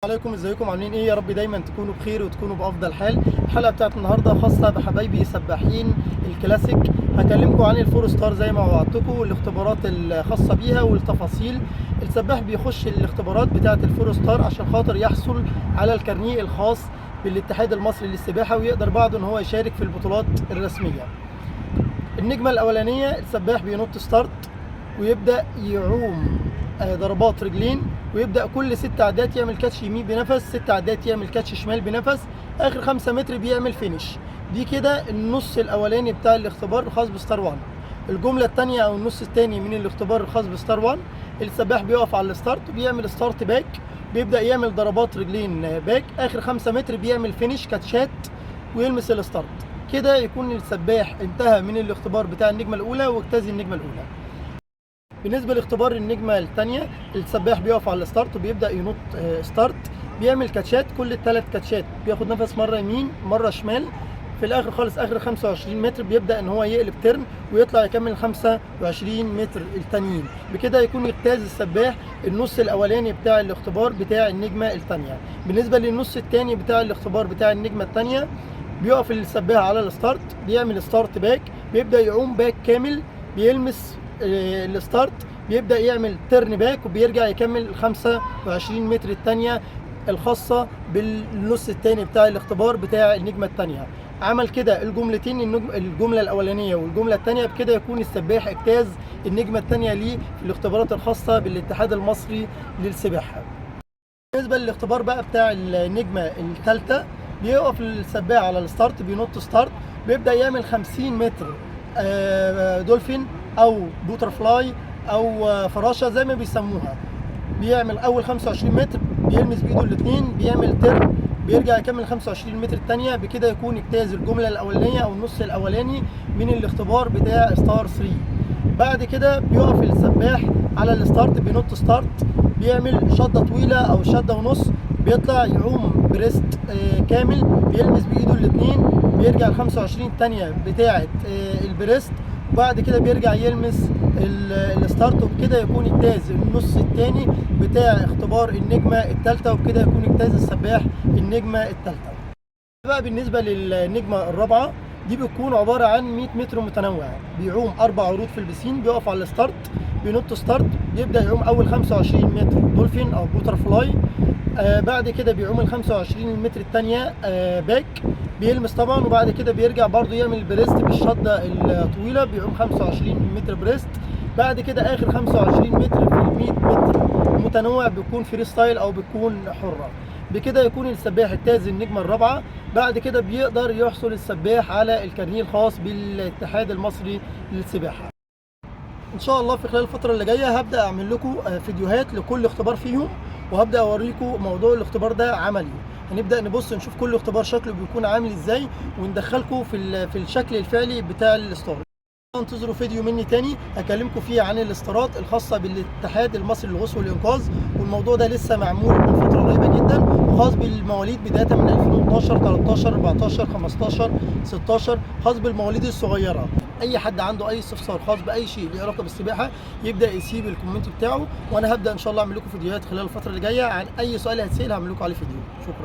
عليكم، ازيكم عاملين ايه؟ يا رب دايما تكونوا بخير وتكونوا بافضل حال. الحلقه بتاعت النهارده خاصه بحبايبي سباحين الكلاسيك. هكلمكم عن الفور ستار زي ما وعدتكم، والاختبارات الخاصه بيها والتفاصيل. السباح بيخش الاختبارات بتاعت الفور ستار عشان خاطر يحصل على الكارنيه الخاص بالاتحاد المصري للسباحه، ويقدر بعده ان هو يشارك في البطولات الرسميه. النجمه الاولانيه، السباح بينط ستارت ويبدا يعوم ضربات رجلين، ويبدا كل 6 عدات يعمل كاتش يمين بنفس، 6 عدات يعمل كاتش شمال بنفس، اخر 5 متر بيعمل فينش. دي كده النص الاولاني بتاع الاختبار الخاص بستار 1. الجمله الثانيه او النص الثاني من الاختبار الخاص بستار 1، السباح بيقف على الستارت وبيعمل ستارت باك، بيبدا يعمل ضربات رجلين باك، اخر 5 متر بيعمل فينش كاتشات ويلمس الستارت. كده يكون السباح انتهى من الاختبار بتاع النجمه الاولى واجتاز النجمه الاولى. بالنسبه لاختبار النجمه الثانيه، السباح بيقف على الستارت وبيبدا ينط ستارت، بيعمل كاتشات، كل الثلاث كاتشات بياخد نفس مره يمين مره شمال. في الاخر خالص اخر 25 متر بيبدا ان هو يقلب ترن ويطلع يكمل 25 متر التانيين. بكده يكون اجتاز السباح النص الاولاني بتاع الاختبار بتاع النجمه الثانيه. بالنسبه للنص الثاني بتاع الاختبار بتاع النجمه الثانيه، بيقف السباح على الستارت، بيعمل ستارت باك، بيبدا يعوم باك كامل، بيلمس الستارت، بيبدا يعمل ترن باك وبيرجع يكمل 25 متر الثانيه الخاصه بالنص الثاني بتاع الاختبار بتاع النجمه الثانيه. عمل كده الجملتين، الجمله الاولانيه والجمله الثانيه، بكده يكون السباح اجتاز النجمه الثانيه ليه في الاختبارات الخاصه بالاتحاد المصري للسباحه. بالنسبه للاختبار بقى بتاع النجمه الثالثه، بيقف السباح على الستارت، بينط ستارت، بيبدا يعمل 50 متر دولفين او بوتر فلاي او فراشه زي ما بيسموها. بيعمل اول 25 متر بيلمس بايده الاثنين، بيعمل ترن، بيرجع يكمل 25 متر الثانيه. بكده يكون اجتاز الجمله الاولانيه او النص الاولاني من الاختبار بتاع ستار 3. بعد كده بيقف السباح على الستارت، بينط ستارت، بيعمل شده طويله او شده ونص، بيطلع يعوم بريست كامل، بيلمس بايده الاثنين، بيرجع ال 25 ثانيه بتاعه البريست، وبعد كده بيرجع يلمس الستارت. وبكده يكون اجتاز النص الثاني بتاع اختبار النجمه الثالثه، وبكده يكون اجتاز السباح النجمه الثالثه. بقى بالنسبه للنجمه الرابعه، دي بتكون عباره عن 100 متر متنوع، بيعوم 4 عروض في البسين، بيقف على الستارت، بينط ستارت، بيبدا يعوم اول 25 متر دولفين او بوتر فلاي، بعد كده بيعوم ال 25 متر الثانيه باك، بيلمس طبعا، وبعد كده بيرجع برضو يعمل بريست بالشده الطويله، بيعوم 25 متر بريست. بعد كده اخر 25 متر في ال 100 متر متنوع بيكون فري ستايل او بيكون حره. بكده يكون السباح اجتاز النجمه الرابعه. بعد كده بيقدر يحصل السباح على الكارنيه الخاص بالاتحاد المصري للسباحه. ان شاء الله في خلال الفتره اللي جايه هبدا اعمل لكم فيديوهات لكل اختبار فيهم، وهبدا اوريكم موضوع الاختبار ده عملي. هنبدا نبص نشوف كل اختبار شكله بيكون عامل ازاي، وندخلكم في الشكل الفعلي بتاع الاستار. انتظروا فيديو مني تاني هكلمكم فيه عن الاستارات الخاصه بالاتحاد المصري للغوص والانقاذ، والموضوع ده لسه معمول من فتره قريبه جدا، وخاص بالمواليد بدايه من 2012 13 14 15 16، خاص بالمواليد الصغيره. اي حد عنده اي استفسار خاص باي شيء له علاقه بالسباحه يبدا يسيب الكومنت بتاعه، وانا هبدا ان شاء الله اعمل لكم فيديوهات خلال الفتره اللي جايه عن اي سؤال هتسال هعمل لكم عليه فيديو. شكرا.